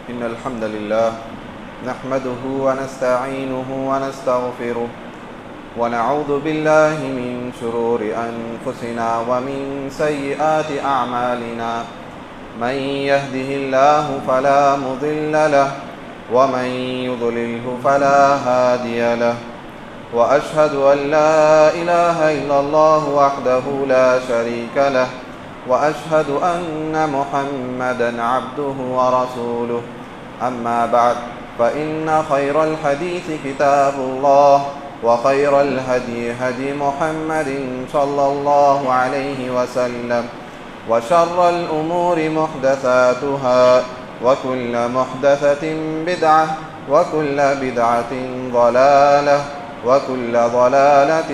إن الحمد لله نحمده ونستعينه ونستغفره ونعوذ بالله من شرور أنفسنا ومن سيئات أعمالنا من يهده الله فلا مضل له ومن يضلله فلا هادي له وأشهد أن لا إله إلا الله وحده لا شريك له وأشهد أن محمدًا عبده ورسوله أما بعد فإن خير الحديث كتاب الله وخير الهدي هدي محمد صلى الله عليه وسلم وشر الأمور محدثاتها وكل محدثة بدعة وكل بدعة ضلالة وكل ضلالة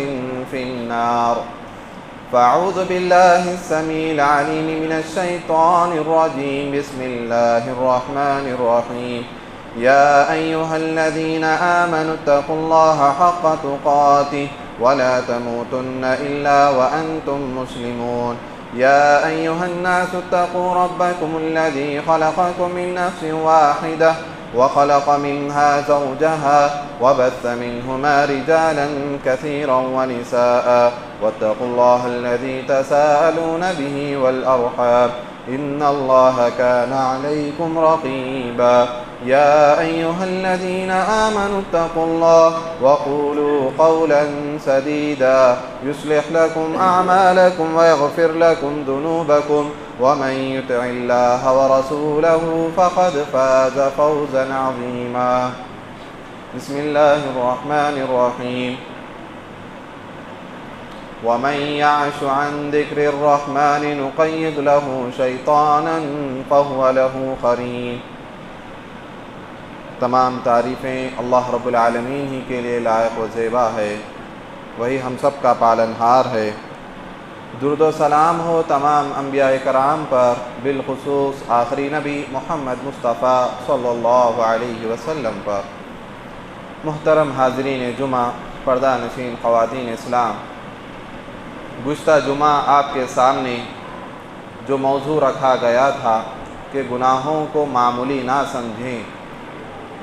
في النار. فأعوذ بالله السميع العليم من الشيطان الرجيم. بسم الله الرحمن الرحيم. يا أيها الذين آمنوا اتقوا الله حق تقاته ولا تموتن إلا وأنتم مسلمون. يا أيها الناس اتقوا ربكم الذي خلقكم من نفس واحدة وخلق منها زوجها وبث منهما رجالا كثيرا ونساء واتقوا الله الذي تساءلون به والأرحام إن الله كان عليكم رقيبا. يا أيها الذين آمنوا اتقوا الله وقولوا قولا سديدا يصلح لكم أعمالكم ويغفر لكم ذنوبكم ومن يطع الله ورسوله فقد فاز فوزا عظيما. بسم الله الرحمن الرحيم. ومن يعش عن ذكر الرحمن نقيض له شيطانا فهو له قرين. تمام تعریفیں اللہ رب العالمین ہی کے لیے لائق و زیبا ہے، وہی ہم سب کا پالنہار ہے۔ درود و سلام ہو تمام انبیاء کرام پر، بالخصوص آخری نبی محمد مصطفیٰ صلی اللہ علیہ وسلم پر۔ محترم حاضرین جمعہ، پردہ نشین خواتین اسلام، گزشتہ جمعہ آپ کے سامنے جو موضوع رکھا گیا تھا کہ گناہوں کو معمولی نہ سمجھیں،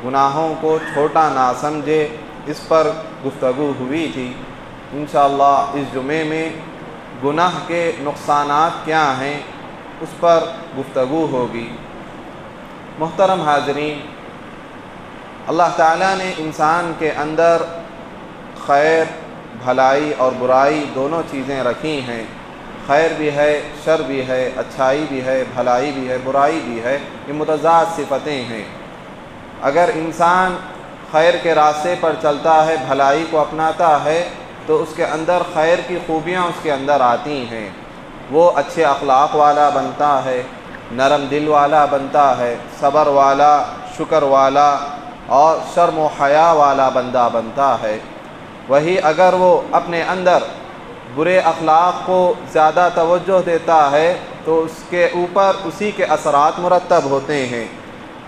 گناہوں کو چھوٹا نہ سمجھے، اس پر گفتگو ہوئی تھی۔ انشاءاللہ اس جمعے میں گناہ کے نقصانات کیا ہیں اس پر گفتگو ہوگی۔ محترم حاضرین، اللہ تعالیٰ نے انسان کے اندر خیر، بھلائی اور برائی دونوں چیزیں رکھی ہیں۔ خیر بھی ہے، شر بھی ہے، اچھائی بھی ہے، بھلائی بھی ہے، برائی بھی ہے۔ یہ متضاد صفتیں ہیں۔ اگر انسان خیر کے راستے پر چلتا ہے، بھلائی کو اپناتا ہے، تو اس کے اندر خیر کی خوبیاں اس کے اندر آتی ہیں۔ وہ اچھے اخلاق والا بنتا ہے، نرم دل والا بنتا ہے، صبر والا، شکر والا اور شرم و حیا والا بندہ بنتا ہے۔ وہی اگر وہ اپنے اندر برے اخلاق کو زیادہ توجہ دیتا ہے تو اس کے اوپر اسی کے اثرات مرتب ہوتے ہیں،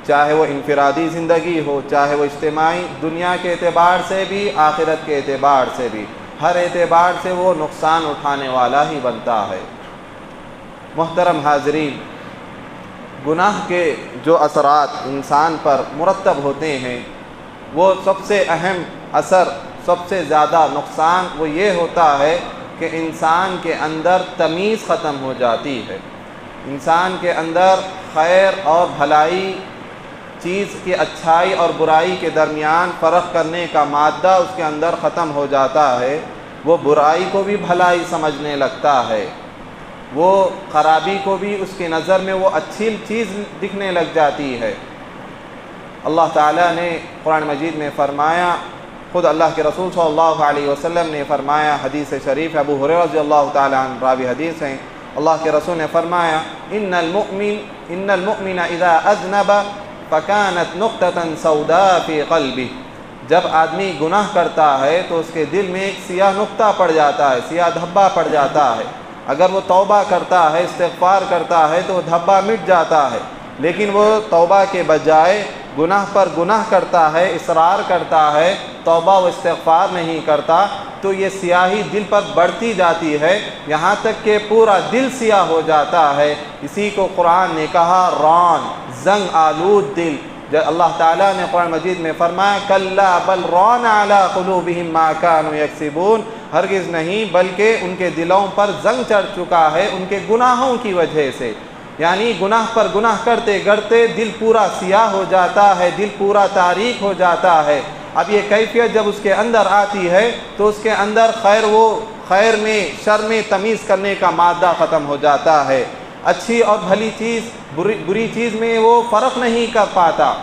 چاہے وہ انفرادی زندگی ہو، چاہے وہ اجتماعی، دنیا کے اعتبار سے بھی، آخرت کے اعتبار سے بھی، ہر اعتبار سے وہ نقصان اٹھانے والا ہی بنتا ہے۔ محترم حاضرین، گناہ کے جو اثرات انسان پر مرتب ہوتے ہیں، وہ سب سے اہم اثر، سب سے زیادہ نقصان وہ یہ ہوتا ہے کہ انسان کے اندر تمیز ختم ہو جاتی ہے۔ انسان کے اندر خیر اور بھلائی چیز کی اچھائی اور برائی کے درمیان فرق کرنے کا مادہ اس کے اندر ختم ہو جاتا ہے۔ وہ برائی کو بھی بھلائی سمجھنے لگتا ہے، وہ خرابی کو بھی اس کی نظر میں وہ اچھی چیز دکھنے لگ جاتی ہے۔ اللہ تعالیٰ نے قرآن مجید میں فرمایا، خود اللہ کے رسول صلی اللہ علیہ وسلم نے فرمایا، حدیث شریف ابو ہریرہ رضی اللہ تعالیٰ عنہ راوی حدیث ہیں، اللہ کے رسول نے فرمایا، ان المؤمن اذا اذنب فكانت نقطة سوداء في قلبه۔ جب آدمی گناہ کرتا ہے تو اس کے دل میں ایک سیاہ نقطہ پڑ جاتا ہے، سیاہ دھبا پڑ جاتا ہے۔ اگر وہ توبہ کرتا ہے، استغفار کرتا ہے تو وہ دھبا مٹ جاتا ہے، لیکن وہ توبہ کے بجائے گناہ پر گناہ کرتا ہے، اصرار کرتا ہے، توبہ و استغفار نہیں کرتا، تو یہ سیاہی دل پر بڑھتی جاتی ہے، یہاں تک کہ پورا دل سیاہ ہو جاتا ہے۔ اسی کو قرآن نے کہا ران، زنگ آلود دل، اللہ تعالیٰ نے قرآن مجید میں فرمایا کلا بل ران علی قلوبہم ما کانوا یکسبون، ہرگز نہیں بلکہ ان کے دلوں پر زنگ چڑھ چکا ہے ان کے گناہوں کی وجہ سے، یعنی گناہ پر گناہ کرتے کرتے دل پورا سیاہ ہو جاتا ہے، دل پورا تاریک ہو جاتا ہے۔ اب یہ کیفیت جب اس کے اندر آتی ہے تو اس کے اندر خیر میں شر میں تمیز کرنے کا مادہ ختم ہو جاتا ہے، اچھی اور بھلی چیز بری چیز میں وہ فرق نہیں کر پاتا۔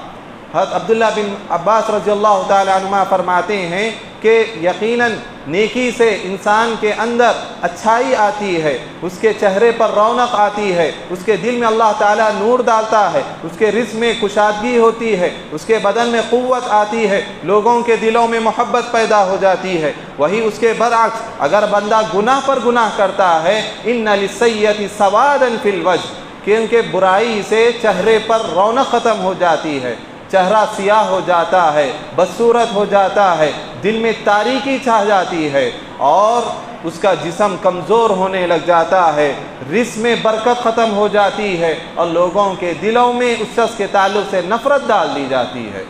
حضرت عبداللہ بن عباس رضی اللہ تعالی عنہما فرماتے ہیں کہ یقیناً نیکی سے انسان کے اندر اچھائی آتی ہے، اس کے چہرے پر رونق آتی ہے، اس کے دل میں اللہ تعالیٰ نور ڈالتا ہے، اس کے رزق میں کشادگی ہوتی ہے، اس کے بدن میں قوت آتی ہے، لوگوں کے دلوں میں محبت پیدا ہو جاتی ہے۔ وہی اس کے برعکس اگر بندہ گناہ پر گناہ کرتا ہے، ان للسیئۃ سوادا فی الوجہ، کہ ان کے برائی سے چہرے پر رونق ختم ہو جاتی ہے، چہرہ سیاہ ہو جاتا ہے، بدصورت ہو جاتا ہے، دل میں تاریکی چھا جاتی ہے اور اس کا جسم کمزور ہونے لگ جاتا ہے، رزق میں برکت ختم ہو جاتی ہے اور لوگوں کے دلوں میں اس شخص کے تعلق سے نفرت ڈال دی جاتی ہے۔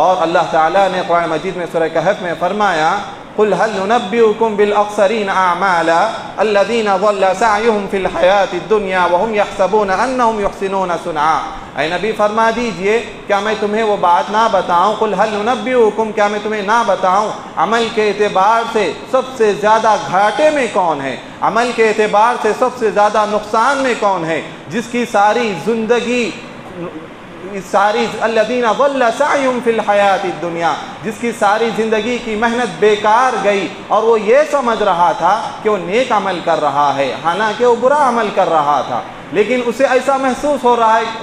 اور اللہ تعالیٰ نے قرآن مجید میں سورہ کہف میں فرمایا قل هل ننبئكم بالاخسرین اعمالا الذین ضل سعیهم فی الحیاۃ الدنیا وهم یحسبون انهم یحسنون صنعا، اے نبی فرما دیجئے کیا میں تمہیں وہ بات نہ بتاؤں، قل هل ننبئكم کیا میں تمہیں نہ بتاؤں عمل کے اعتبار سے سب سے زیادہ گھاٹے میں کون ہے، عمل کے اعتبار سے سب سے زیادہ نقصان میں کون ہے، جس کی ساری زندگی الذین ضل سعیهم فی الحیاۃ الدنیا، جس کی ساری زندگی کی محنت بیکار گئی اور وہ یہ سمجھ رہا تھا کہ وہ نیک عمل کر رہا ہے، حالانکہ وہ برا عمل کر رہا تھا، لیکن اسے ایسا محسوس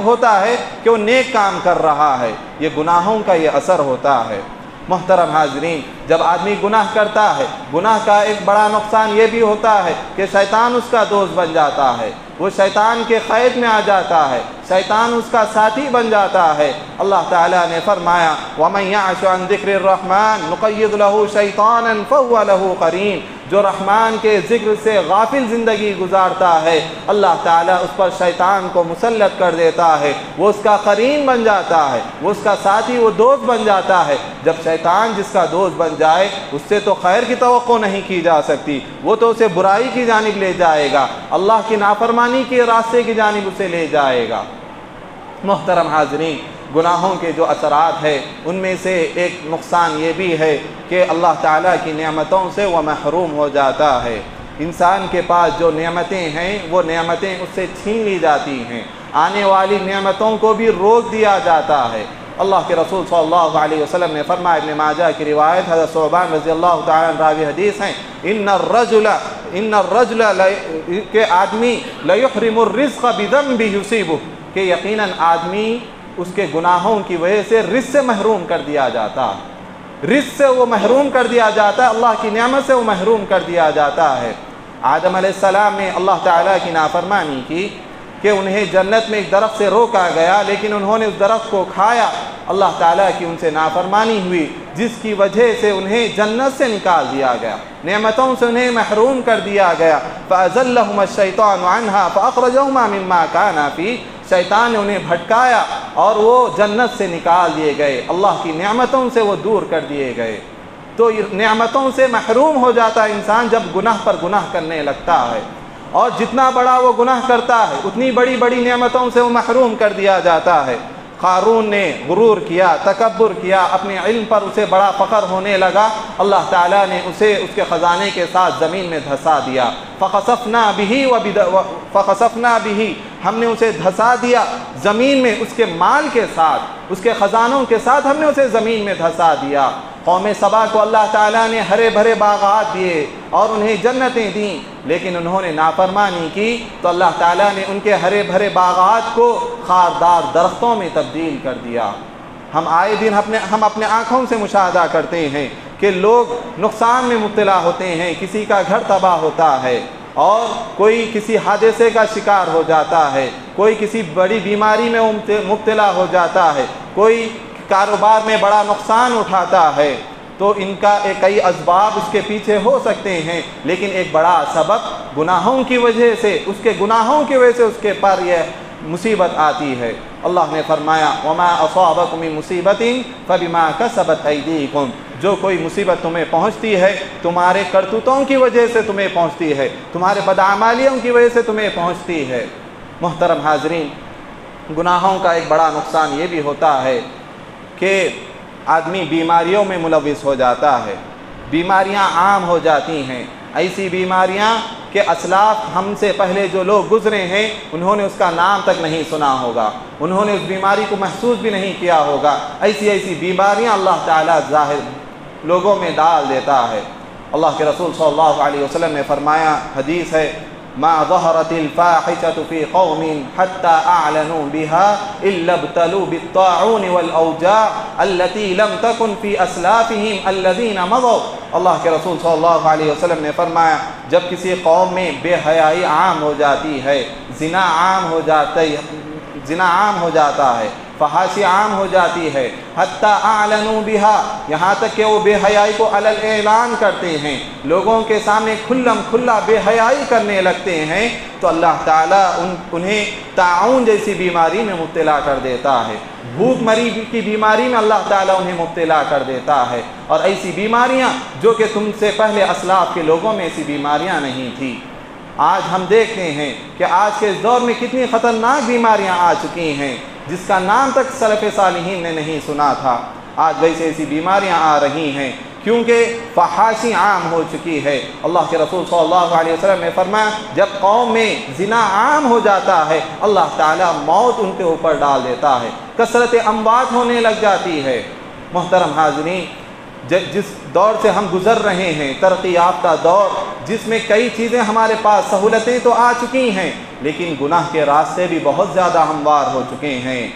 ہوتا ہے کہ وہ نیک کام کر رہا ہے۔ یہ گناہوں کا یہ اثر ہوتا ہے۔ محترم حاضرین، جب آدمی گناہ کرتا ہے، گناہ کا ایک بڑا نقصان یہ بھی ہوتا ہے کہ شیطان اس کا دوست بن جاتا ہے، وہ شیطان کے قید میں آ جاتا ہے، شیطان اس کا ساتھی بن جاتا ہے۔ اللہ تعالیٰ نے فرمایا وَمَن يَعْشُ عَن ذِكْرِ الرَّحْمَنِ نُقَيِّضْ لَهُ شَيْطَانًا فَهُوَ لَهُ قَرِينٌ، جو رحمان کے ذکر سے غافل زندگی گزارتا ہے اللہ تعالیٰ اس پر شیطان کو مسلط کر دیتا ہے، وہ اس کا قرین بن جاتا ہے، وہ اس کا ساتھی، وہ دوست بن جاتا ہے۔ جب شیطان جس کا دوست بن جائے اس سے تو خیر کی توقع نہیں کی جا سکتی، وہ تو اسے برائی کی جانب لے جائے گا، اللہ کی نافرمانی کے راستے کی جانب اسے لے جائے گا۔ محترم حاضرین، گناہوں کے جو اثرات ہیں ان میں سے ایک نقصان یہ بھی ہے کہ اللہ تعالیٰ کی نعمتوں سے وہ محروم ہو جاتا ہے۔ انسان کے پاس جو نعمتیں ہیں وہ نعمتیں اس سے چھین لی جاتی ہیں، آنے والی نعمتوں کو بھی روک دیا جاتا ہے۔ اللہ کے رسول صلی اللہ علیہ وسلم نے فرمایا، ابن ماجہ کی روایت، حضرت ثعبان رضی اللہ تعالیٰ عنہ راوی حدیث ہیں، ان الرجل کہ آدمی لیحرم الرزق بذنب یصیبہ، کہ یقیناً آدمی اس کے گناہوں کی وجہ سے رزق سے محروم کر دیا جاتا ہے، رزق سے وہ محروم کر دیا جاتا ہے، اللہ کی نعمت سے وہ محروم کر دیا جاتا ہے۔ آدم علیہ السلام نے اللہ تعالیٰ کی نافرمانی کی کہ انہیں جنت میں ایک درخت سے روکا گیا، لیکن انہوں نے اس درخت کو کھایا، اللہ تعالیٰ کی ان سے نافرمانی ہوئی، جس کی وجہ سے انہیں جنت سے نکال دیا گیا، نعمتوں سے انہیں محروم کر دیا گیا۔ فَأَزَلَّهُمَا الشَّيْطَانُ عَنْهَا فَأَخْرَجَهُمَا مِمَّا كَانَا فِيهِ، شیطان نے انہیں بھٹکایا اور وہ جنت سے نکال دیے گئے، اللہ کی نعمتوں سے وہ دور کر دیے گئے۔ تو نعمتوں سے محروم ہو جاتا ہے انسان جب گناہ پر گناہ کرنے لگتا ہے، اور جتنا بڑا وہ گناہ کرتا ہے اتنی بڑی بڑی نعمتوں سے وہ محروم کر دیا جاتا ہے۔ قارون نے غرور کیا، تکبر کیا، اپنے علم پر اسے بڑا فخر ہونے لگا، اللہ تعالیٰ نے اسے اس کے خزانے کے ساتھ زمین میں دھسا دیا۔ فخسفنا به، ہم نے اسے دھسا دیا زمین میں، اس کے مال کے ساتھ، اس کے خزانوں کے ساتھ ہم نے اسے زمین میں دھسا دیا۔ قوم سبا کو اللہ تعالیٰ نے ہرے بھرے باغات دیے اور انہیں جنتیں دیں، لیکن انہوں نے نافرمانی کی تو اللہ تعالیٰ نے ان کے ہرے بھرے باغات کو خاردار درختوں میں تبدیل کر دیا۔ ہم آئے دن ہم اپنے آنکھوں سے مشاہدہ کرتے ہیں کہ لوگ نقصان میں مبتلا ہوتے ہیں، کسی کا گھر تباہ ہوتا ہے اور کوئی کسی حادثے کا شکار ہو جاتا ہے، کوئی کسی بڑی بیماری میں مبتلا ہو جاتا ہے، کوئی کاروبار میں بڑا نقصان اٹھاتا ہے۔ تو ان کا کئی اسباب اس کے پیچھے ہو سکتے ہیں، لیکن ایک بڑا سبب گناہوں کی وجہ سے، اس کے گناہوں کی وجہ سے اس کے پر یہ مصیبت آتی ہے۔ اللہ نے فرمایا وما اصابکم من مصیبت فبما کسبت ایدیکم، جو کوئی مصیبت تمہیں پہنچتی ہے تمہارے کرتوتوں کی وجہ سے تمہیں پہنچتی ہے، تمہارے بدعمالیوں کی وجہ سے تمہیں پہنچتی ہے۔ محترم حاضرین، گناہوں کا ایک بڑا نقصان یہ بھی ہوتا ہے کہ آدمی بیماریوں میں ملوث ہو جاتا ہے، بیماریاں عام ہو جاتی ہیں، ایسی بیماریاں کہ اسلاف ہم سے پہلے جو لوگ گزرے ہیں انہوں نے اس کا نام تک نہیں سنا ہوگا، انہوں نے اس بیماری کو محسوس بھی نہیں کیا ہوگا۔ ایسی بیماریاں اللہ تعالیٰ ظاہر لوگوں میں ڈال دیتا ہے۔ اللہ کے رسول صلی اللہ علیہ وسلم نے فرمایا، حدیث ہے، ما ظهرت الفاحشة في قوم حتى أعلنوا بها إلا ابتلوا بالطاعون والأوجاع التي لم تكن في أسلافهم الذين مضوا۔ اللہ کے رسول صلی اللہ علیہ وسلم نے فرمایا، جب کسی قوم میں بے حیائی عام ہو جاتی ہے، زنا عام ہو جاتا ہے، فحاشی عام ہو جاتی ہے، حتیٰ اعلنوا بها، یہاں تک کہ وہ بے حیائی کو علل اعلان کرتے ہیں، لوگوں کے سامنے کھلم کھلا بے حیائی کرنے لگتے ہیں، تو اللہ تعالیٰ انہیں طاعون جیسی بیماری میں مبتلا کر دیتا ہے، بھوک مری کی بیماری میں اللہ تعالیٰ انہیں مبتلا کر دیتا ہے۔ اور ایسی بیماریاں جو کہ تم سے پہلے اسلاف کے لوگوں میں ایسی بیماریاں نہیں تھیں۔ آج ہم دیکھتے ہیں کہ آج کے اس دور میں کتنی خطرناک بیماریاں آ چکی ہیں جس کا نام تک سلف صالحین نے نہیں سنا تھا۔ آج ویسے ایسی بیماریاں آ رہی ہیں کیونکہ فحاشی عام ہو چکی ہے۔ اللہ کے رسول صلی اللہ علیہ وسلم نے فرمایا، جب قوم میں زنا عام ہو جاتا ہے اللہ تعالیٰ موت ان کے اوپر ڈال دیتا ہے، کثرت اموات ہونے لگ جاتی ہے۔ محترم حاضرین، جس دور سے ہم گزر رہے ہیں، ترقی یافتہ دور، جس میں کئی چیزیں ہمارے پاس سہولتیں تو آ چکی ہیں لیکن گناہ کے راستے بھی بہت زیادہ ہموار ہو چکے ہیں۔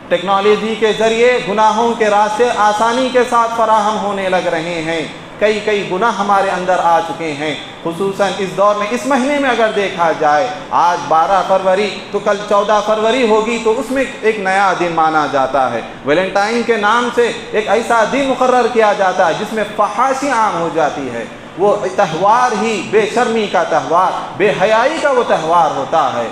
ٹیکنالوجی کے ذریعے گناہوں کے راستے آسانی کے ساتھ فراہم ہونے لگ رہے ہیں، کئی گناہ ہمارے اندر آ چکے ہیں، خصوصاً اس دور میں۔ اس مہینے میں اگر دیکھا جائے، آج 12 فروری تو کل 14 فروری ہوگی، تو اس میں ایک نیا دن مانا جاتا ہے، ویلنٹائن کے نام سے ایک ایسا دن مقرر کیا جاتا ہے جس میں فحاشی عام ہو جاتی ہے۔ وہ تہوار ہی بے شرمی کا تہوار، بے حیائی کا وہ تہوار ہوتا ہے۔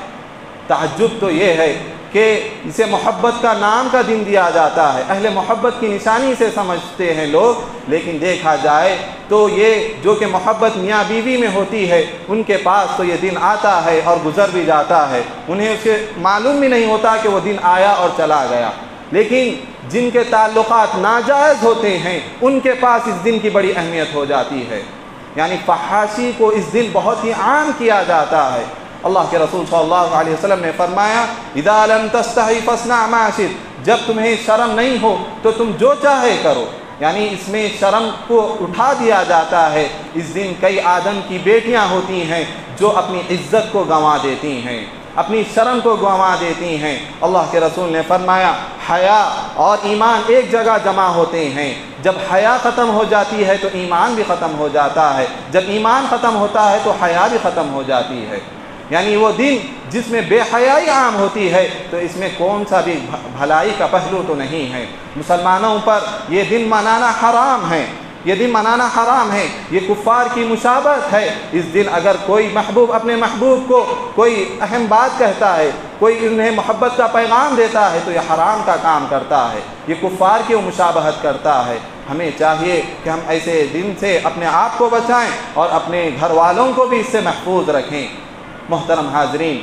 تعجب تو یہ ہے کہ اسے محبت کا نام کا دن دیا جاتا ہے، اہل محبت کی نشانی سے سمجھتے ہیں لوگ، لیکن دیکھا جائے تو یہ جو کہ محبت میاں بیوی میں ہوتی ہے ان کے پاس تو یہ دن آتا ہے اور گزر بھی جاتا ہے، انہیں اس کے معلوم بھی نہیں ہوتا کہ وہ دن آیا اور چلا گیا۔ لیکن جن کے تعلقات ناجائز ہوتے ہیں ان کے پاس اس دن کی بڑی اہمیت ہو جاتی ہے، یعنی فحاشی کو اس دن بہت ہی عام کیا جاتا ہے۔ اللہ کے رسول صلی اللہ علیہ وسلم نے فرمایا، اذا لم تستحی فاصنع ما شئت، جب تمہیں شرم نہیں ہو تو تم جو چاہے کرو، یعنی اس میں شرم کو اٹھا دیا جاتا ہے۔ اس دن کئی آدم کی بیٹیاں ہوتی ہیں جو اپنی عزت کو گنوا دیتی ہیں، اپنی شرم کو گنوا دیتی ہیں۔ اللہ کے رسول نے فرمایا، حیا اور ایمان ایک جگہ جمع ہوتے ہیں، جب حیا ختم ہو جاتی ہے تو ایمان بھی ختم ہو جاتا ہے، جب ایمان ختم ہوتا ہے تو حیا بھی ختم ہو جاتی ہے۔ یعنی وہ دن جس میں بے حیائی عام ہوتی ہے تو اس میں کون سا بھی بھلائی کا پہلو تو نہیں ہے۔ مسلمانوں پر یہ دن منانا حرام ہے، یہ دن منانا حرام ہے، یہ کفار کی مشابہت ہے۔ اس دن اگر کوئی محبوب اپنے محبوب کو کوئی اہم بات کہتا ہے، کوئی انہیں محبت کا پیغام دیتا ہے تو یہ حرام کا کام کرتا ہے، یہ کفار کی مشابہت کرتا ہے۔ ہمیں چاہیے کہ ہم ایسے دن سے اپنے آپ کو بچائیں اور اپنے گھر والوں کو بھی اس سے محفوظ رکھیں۔ محترم حاضرین،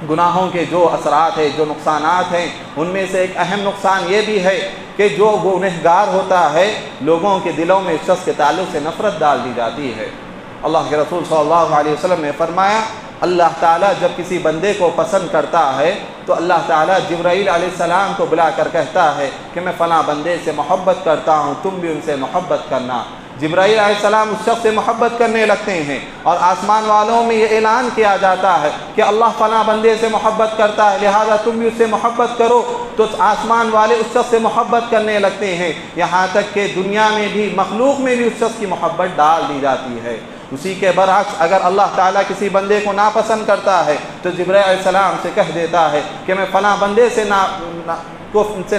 گناہوں کے جو اثرات ہیں، جو نقصانات ہیں، ان میں سے ایک اہم نقصان یہ بھی ہے کہ جو گنہگار ہوتا ہے لوگوں کے دلوں میں اس شخص کے تعلق سے نفرت ڈال دی جاتی ہے۔ اللہ کے رسول صلی اللہ علیہ وسلم نے فرمایا، اللہ تعالیٰ جب کسی بندے کو پسند کرتا ہے تو اللہ تعالیٰ جبرائیل علیہ السلام کو بلا کر کہتا ہے کہ میں فلاں بندے سے محبت کرتا ہوں، تم بھی ان سے محبت کرنا۔ جبرائیل علیہ السلام اس شخص سے محبت کرنے لگتے ہیں اور آسمان والوں میں یہ اعلان کیا جاتا ہے کہ اللہ فلاں بندے سے محبت کرتا ہے لہذا تم بھی اس سے محبت کرو، تو آسمان والے اس شخص سے محبت کرنے لگتے ہیں، یہاں تک کہ دنیا میں بھی، مخلوق میں بھی اس شخص کی محبت ڈال دی جاتی ہے۔ اسی کے برعکس اگر اللہ تعالیٰ کسی بندے کو ناپسند کرتا ہے تو جبرائیل علیہ السلام سے کہہ دیتا ہے کہ میں فلاں بندے سے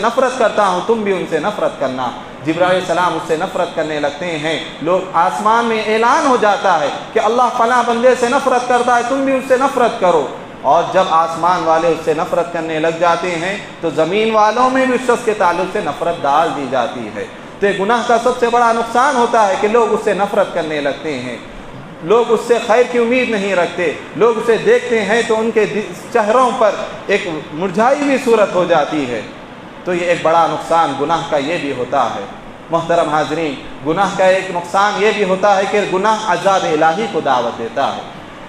نفرت کرتا ہوں، تم بھی ان سے نفرت کرنا۔ جبرائیل علیہ السلام اس سے نفرت کرنے لگتے ہیں، لوگ آسمان میں اعلان ہو جاتا ہے کہ اللہ فلاں بندے سے نفرت کرتا ہے، تم بھی اس سے نفرت کرو۔ اور جب آسمان والے اس سے نفرت کرنے لگ جاتے ہیں تو زمین والوں میں بھی اس شخص کے تعلق سے نفرت ڈال دی جاتی ہے۔ تو یہ گناہ کا سب سے بڑا نقصان ہوتا ہے کہ لوگ اس سے نفرت کرنے لگتے ہیں، لوگ اس سے خیر کی امید نہیں رکھتے، لوگ اسے دیکھتے ہیں تو ان کے چہروں پر ایک مرجھائی ہوئی صورت ہو جاتی ہے۔ تو یہ ایک بڑا نقصان گناہ کا یہ بھی ہوتا ہے۔ محترم حاضرین، گناہ کا ایک نقصان یہ بھی ہوتا ہے کہ گناہ عذاب الہی کو دعوت دیتا ہے،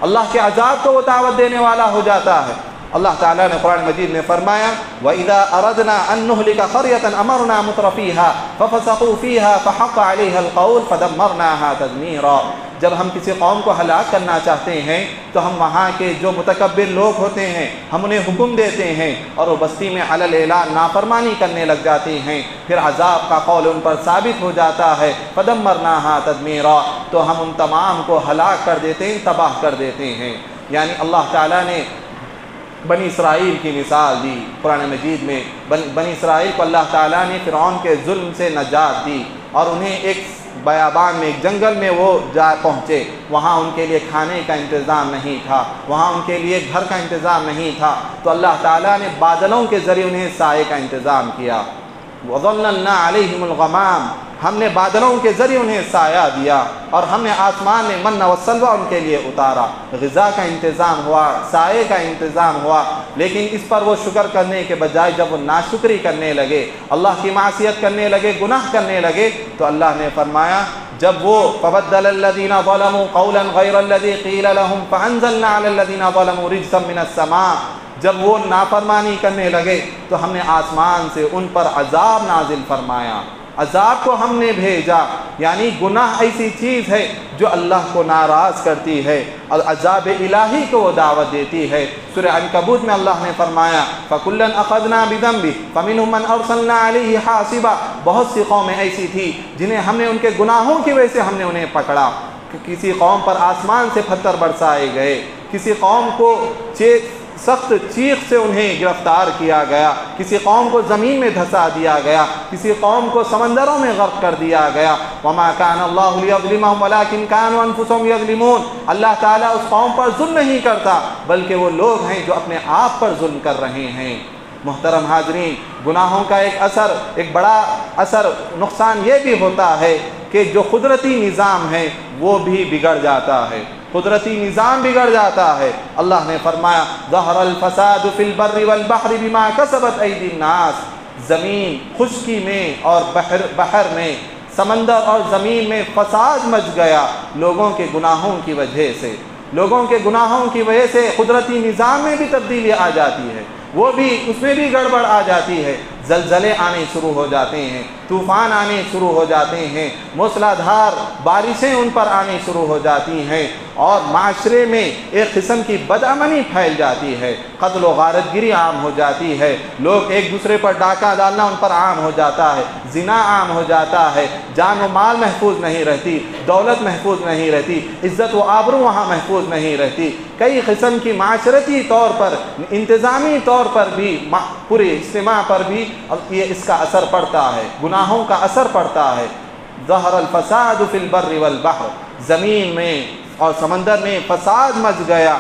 اللہ کے عذاب کو وہ دعوت دینے والا ہو جاتا ہے۔ اللہ تعالیٰ نے قرآن مجید میں فرمایا وَإِذَا أَرَدْنَا أَن نُهْلِكَ قَرْيَةً أَمَرْنَا مُتْرَ فِيهَا فَفَسَقُوا فِيهَا فَحَقَّ عَلَيْهَا الْقَوْلُ فَدَمَّرْنَاهَا تَدْمِيرًا۔ جب ہم کسی قوم کو ہلاک کرنا چاہتے ہیں تو ہم وہاں کے جو متکبر لوگ ہوتے ہیں ہم انہیں حکم دیتے ہیں اور وہ بستی میں علی الاعلان نافرمانی کرنے لگ جاتے ہیں، پھر عذاب کا قول ان پر ثابت ہو جاتا ہے، فَدَمَّرْنَاهَا تَدْمِيرًا، تو ہم ان تمام کو ہلاک کر دیتے ہیں، تباہ کر دیتے ہیں۔ یعنی اللہ تعالیٰ نے بنی اسرائیل کی مثال دی قرآن مجید میں۔ بنی اسرائیل کو اللہ تعالیٰ نے فرعون کے ظلم سے نجات دی اور انہیں ایک بیابان میں، ایک جنگل میں وہ جا پہنچے، وہاں ان کے لیے کھانے کا انتظام نہیں تھا، وہاں ان کے لیے گھر کا انتظام نہیں تھا، تو اللہ تعالیٰ نے بادلوں کے ذریعے انہیں سائے کا انتظام کیا۔ وَظَلَّلْنَا عَلَيْهِمُ الْغَمَامَ، ہم نے بادلوں کے ذریعے انہیں سایہ دیا اور ہم نے آسمان میں من و سلوہ ان کے لیے اتارا، غذا کا انتظام ہوا، سائے کا انتظام ہوا، لیکن اس پر وہ شکر کرنے کے بجائے جب وہ ناشکری کرنے لگے، اللہ کی معصیت کرنے لگے، گناہ کرنے لگے، تو اللہ نے فرمایا جب وہ فَبَدَّلَ الَّذِينَ ظَلَمُوا قَوْلًا غَيْرَ الَّذِي قِيلَ لَهُمْ فَأَنزَلْنَا عَلَى الَّذِينَ ظَلَمُوا رِجْزًا مِّنَ السَّمَاءِ، جب وہ نافرمانی کرنے لگے تو ہم نے آسمان سے ان پر عذاب نازل فرمایا، عذاب کو ہم نے بھیجا۔ یعنی گناہ ایسی چیز ہے جو اللہ کو ناراض کرتی ہے اور عذاب الہی کو وہ دعوت دیتی ہے۔ سورہ عنکبوت میں اللہ نے فرمایا فَكُلًّا أَخَذْنَا بِذَنبِهِ فَمِنْهُم مَّنْ أَرْسَلْنَا عَلَيْهِ حَاصِبًا، بہت سی قومیں ایسی تھی جنہیں ہم نے ان کے گناہوں کی وجہ سے ہم نے انہیں پکڑا، کسی قوم پر آسمان سے پتھر برسائے گئے، کسی قوم کو سخت چیخ سے انہیں گرفتار کیا گیا، کسی قوم کو زمین میں دھسا دیا گیا، کسی قوم کو سمندروں میں غرق کر دیا گیا۔ وَمَا كَانَ اللَّهُ لِيَظْلِمَهُمْ وَلَٰكِنْ كَانُوا أَنفُسَهُمْ يَظْلِمُونَ، اللہ تعالیٰ اس قوم پر ظلم نہیں کرتا بلکہ وہ لوگ ہیں جو اپنے آپ پر ظلم کر رہے ہیں۔ محترم حاضرین، گناہوں کا ایک بڑا اثر نقصان یہ بھی ہوتا ہے کہ جو قدرتی نظام ہے وہ بھی بگڑ جاتا ہے، قدرتی نظام بگڑ جاتا ہے۔ اللہ نے فرمایا ظہر الفساد فی البر والبحر بما کسبت ایدی الناس، زمین خشکی میں اور بحر میں، سمندر اور زمین میں فساد مچ گیا لوگوں کے گناہوں کی وجہ سے، لوگوں کے گناہوں کی وجہ سے قدرتی نظام میں بھی تبدیلی آ جاتی ہے، وہ بھی اس میں بھی گڑبڑ آ جاتی ہے، زلزلے آنے شروع ہو جاتے ہیں، طوفان آنے شروع ہو جاتے ہیں، موسلا دھار بارشیں ان پر آنے شروع ہو جاتی ہیں، اور معاشرے میں ایک قسم کی بدامنی پھیل جاتی ہے، قتل و غارت گری عام ہو جاتی ہے، لوگ ایک دوسرے پر ڈاکہ ڈالنا ان پر عام ہو جاتا ہے، زنا عام ہو جاتا ہے، جان و مال محفوظ نہیں رہتی، دولت محفوظ نہیں رہتی، عزت و آبرو وہاں محفوظ نہیں رہتی، کئی قسم کی معاشرتی طور پر، انتظامی طور پر بھی، پورے اجتماع پر بھی یہ اس کا اثر پڑتا ہے، گناہوں کا اثر پڑتا ہے۔ ظہر الفساد فی البر والبحر، زمین میں اور سمندر میں فساد مچ گیا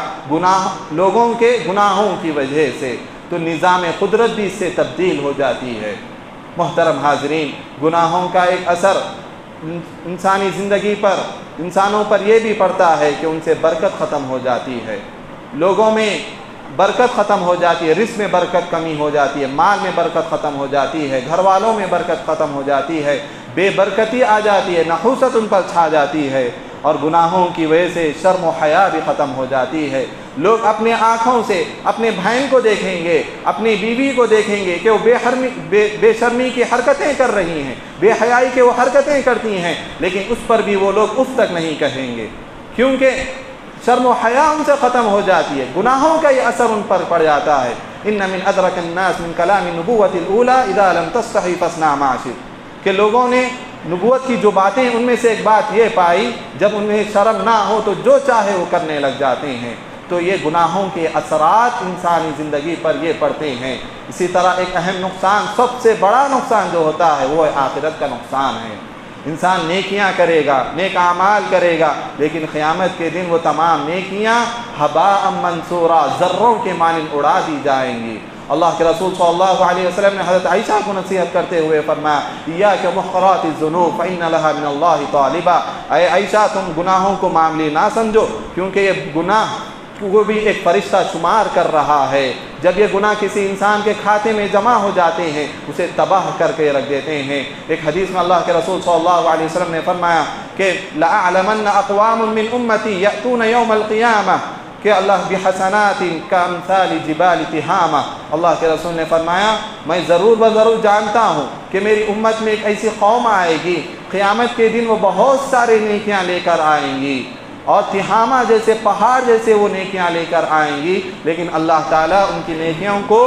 لوگوں کے گناہوں کی وجہ سے، تو نظام قدرت بھی اس سے تبدیل ہو جاتی ہے۔ محترم حاضرین، گناہوں کا ایک اثر انسانی زندگی پر، انسانوں پر یہ بھی پڑتا ہے کہ ان سے برکت ختم ہو جاتی ہے، لوگوں میں برکت ختم ہو جاتی ہے، رزق میں برکت کمی ہو جاتی ہے، مال میں برکت ختم ہو جاتی ہے، گھر والوں میں برکت ختم ہو جاتی ہے، بے برکتی آ جاتی ہے، نحوست ان پر چھا جاتی ہے، اور گناہوں کی وجہ سے شرم و حیا بھی ختم ہو جاتی ہے۔ لوگ اپنے آنکھوں سے اپنے بہن کو دیکھیں گے، اپنی بیوی کو دیکھیں گے کہ وہ بے شرمی کی حرکتیں کر رہی ہیں، بے حیائی کے وہ حرکتیں کرتی ہیں، لیکن اس پر بھی وہ لوگ اف تک نہیں کہیں گے، کیونکہ شرم و حیا ان سے ختم ہو جاتی ہے، گناہوں کا یہ اثر ان پر پڑ جاتا ہے۔ ان من ادرک الناس من کلام النبوۃ الاولى اذا لم تستحی فاصنع ما شئت، کہ لوگوں نے نبوت کی جو باتیں ان میں سے ایک بات یہ پائی، جب انہیں شرم نہ ہو تو جو چاہے وہ کرنے لگ جاتے ہیں۔ تو یہ گناہوں کے اثرات انسانی زندگی پر یہ پڑتے ہیں۔ اسی طرح ایک اہم نقصان، سب سے بڑا نقصان جو ہوتا ہے وہ آخرت کا نقصان ہے۔ انسان نیکیاں کرے گا، نیک اعمال کرے گا، لیکن قیامت کے دن وہ تمام نیکیاں ہباء منثورا ذروں کے مانند اڑا دی جائیں گی۔ اللہ کے رسول صلی اللہ علیہ وسلم نے حضرت عائشہ کو نصیحت کرتے ہوئے فرمایا ایاک محقرات الذنوب فإن لها من اللہ طالبا، اے عائشہ تم گناہوں کو معاملی نہ سمجھو، کیونکہ یہ گناہ وہ بھی ایک فرشتہ شمار کر رہا ہے۔ جب یہ گناہ کسی انسان کے کھاتے میں جمع ہو جاتے ہیں اسے تباہ کر کے رکھ دیتے ہیں۔ ایک حدیث میں اللہ کے رسول صلی اللہ علیہ وسلم نے فرمایا کہ لَأَعْلَمَنَّ أَقْوَامٌ مِّنْ أُمَّتِي يَأْتُونَ يَوْمَ الْقِيَامَةِ کہ اللہ بحسنات کامثال جبال تہامہ، اللہ کے رسول نے فرمایا میں ضرور جانتا ہوں کہ میری امت میں ایک ایسی قوم آئے گی قیامت کے دن وہ بہت سارے نیکیاں لے کر آئیں گی اور تہامہ جیسے پہاڑ جیسے وہ نیکیاں لے کر آئیں گی، لیکن اللہ تعالیٰ ان کی نیکیوں کو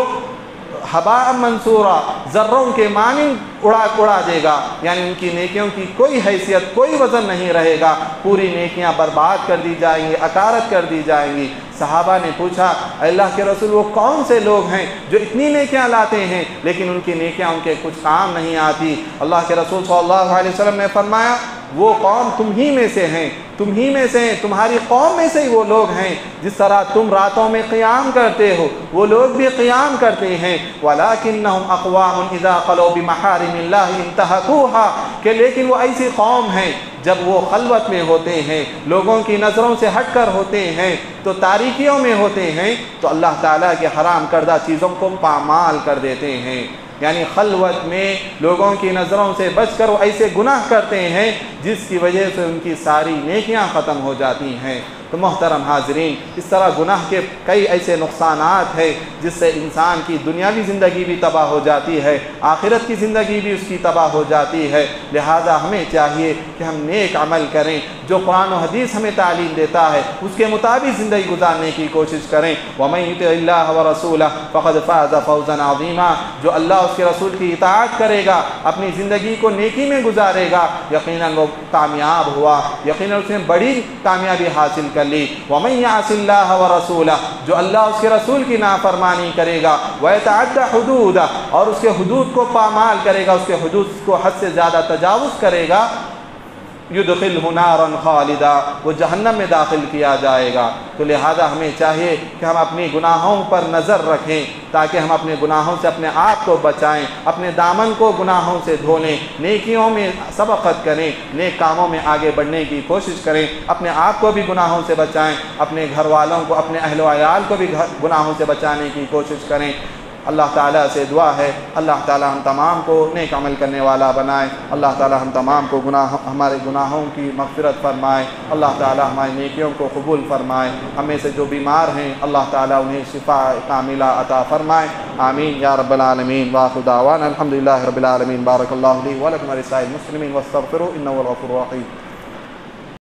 ہباء منثورا ذروں کے مانند اڑا دے گا، یعنی ان کی نیکیوں کی کوئی حیثیت کوئی وزن نہیں رہے گا، پوری نیکیاں برباد کر دی جائیں گی، اکارت کر دی جائیں گی۔ صحابہ نے پوچھا اے اللہ کے رسول وہ کون سے لوگ ہیں جو اتنی نیکیاں لاتے ہیں لیکن ان کی نیکیاں ان کے کچھ کام نہیں آتی؟ اللہ کے رسول صلی اللہ علیہ وسلم نے فرمایا وہ قوم تم ہی میں سے ہیں، تم ہی میں سے ہیں، تمہاری قوم میں سے ہی وہ لوگ ہیں جس طرح تم راتوں میں قیام کرتے ہو وہ لوگ بھی قیام کرتے ہیں۔ وَلَكِنَّهُمْ أَقْوَامٌ إِذَا خَلَوْا بِمَحَارِمِ اللَّهِ انْتَهَكُوهَا کہ لیکن وہ ایسی قوم ہیں جب وہ خلوت میں ہوتے ہیں، لوگوں کی نظروں سے ہٹ کر ہوتے ہیں، تو تاریکیوں میں ہوتے ہیں تو اللہ تعالیٰ کے حرام کردہ چیزوں کو پامال کر دیتے ہیں، یعنی خلوت میں لوگوں کی نظروں سے بچ کر وہ ایسے گناہ کرتے ہیں جس کی وجہ سے ان کی ساری نیکیاں ختم ہو جاتی ہیں۔ تو محترم حاضرین، اس طرح گناہ کے کئی ایسے نقصانات ہیں جس سے انسان کی دنیاوی زندگی بھی تباہ ہو جاتی ہے، آخرت کی زندگی بھی اس کی تباہ ہو جاتی ہے۔ لہذا ہمیں چاہیے کہ ہم نیک عمل کریں، جو قرآن و حدیث ہمیں تعلیم دیتا ہے اس کے مطابق زندگی گزارنے کی کوشش کریں۔ وَمَن يُطِعِ اللَّهَ وَرَسُولَهُ فَقَدْ فَازَ فَوْزًا عَظِيمًا جو اللہ اس کے رسول کی اطاعت کرے گا، اپنی زندگی کو نیکی میں گزارے گا، یقیناً وہ کامیاب ہوا، یقیناً اس نے بڑی کامیابی حاصل کر لی۔ وَمَن يَعْصِ اللَّهَ وَرَسُولَهُ جو اللہ اس کے رسول کی نافرمانی کرے گا، وَيَتَعَدَّ حُدُودَهُ اور اس کے حدود کو پامال کرے گا، اس کے حدود کو حد سے زیادہ تجاوز کرے گا، يُدْخِلْهُ نَارًا خَالِدًا وہ جہنم میں داخل کیا جائے گا۔ تو لہذا ہمیں چاہیے کہ ہم اپنی گناہوں پر نظر رکھیں تاکہ ہم اپنے گناہوں سے اپنے آپ کو بچائیں، اپنے دامن کو گناہوں سے دھو لیں، نیکیوں میں سبقت کریں، نیک کاموں میں آگے بڑھنے کی کوشش کریں، اپنے آپ کو بھی گناہوں سے بچائیں، اپنے گھر والوں کو، اپنے اہل و عیال کو بھی گناہوں سے بچانے کی کوشش کریں۔ اللہ تعالیٰ سے دعا ہے اللہ تعالیٰ ہم تمام کو نیک عمل کرنے والا بنائے، اللہ تعالیٰ ہم تمام کو ہمارے گناہوں کی مغفرت فرمائے، اللہ تعالیٰ ہماری نیکیوں کو قبول فرمائے، ہمیں سے جو بیمار ہیں اللہ تعالیٰ انہیں شفا کاملہ عطا فرمائے، آمین یا رب العالمین۔ وآخر دعوانا الحمدللہ رب العالمین۔ بارک اللہ لی ولکم ولسائر المسلمین واستغفروا انہ هو الغفور الرحیم۔